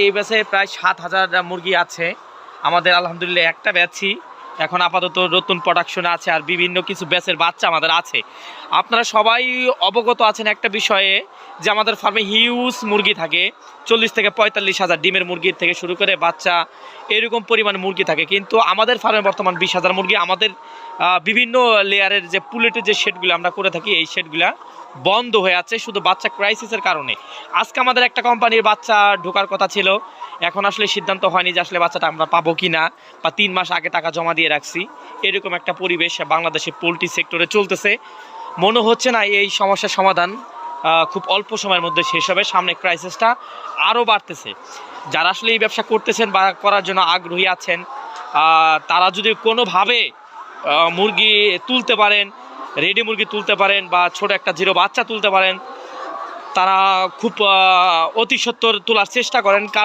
এই ব্যাচে প্রায় 7,000 মুরগি আছে আমাদের, আলহামদুলিল্লাহ একটা ব্যাচই এখন আপাতত নতুন প্রোডাকশনে আছে, আর বিভিন্ন কিছু ব্যাচের বাচ্চা আমাদের আছে। আপনারা সবাই অবগত আছেন একটা বিষয়ে, যে আমাদের ফার্মে হিউজ মুরগি থাকে, 40 থেকে 45,000 ডিমের মুরগির থেকে শুরু করে বাচ্চা এরকম পরিমাণ মুরগি থাকে। কিন্তু আমাদের ফার্মে বর্তমান 20,000 মুরগি। আমাদের বিভিন্ন লেয়ারের যে পুলেটের যে শেডগুলো আমরা করে থাকি, এই শেডগুলা বন্ধ হয়ে আছে শুধু বাচ্চা ক্রাইসিসের কারণে। আজকে আমাদের একটা কোম্পানির বাচ্চা ঢোকার কথা ছিল, এখন আসলে সিদ্ধান্ত হয়নি যে আসলে বাচ্চাটা আমরা পাবো কি না, বা 3 মাস আগে টাকা জমা দিয়ে রাখছি। এরকম একটা পরিবেশ বাংলাদেশের পোলট্রি সেক্টরে চলতেছে। মনে হচ্ছে না এই সমস্যার সমাধান খুব অল্প সময়ের মধ্যে শেষ হবে, সামনে ক্রাইসিসটা আরও বাড়তেছে। যারা আসলে এই ব্যবসা করতেছেন বা করার জন্য আগ্রহী আছেন, তারা যদি কোনোভাবে মুরগি তুলতে পারেন, রেডি মুরগি তুলতে পারেন, বা ছোট একটা জিরো বাচ্চা তুলতে পারেন, তারা খুব অতি সত্বর তোলার চেষ্টা করেন।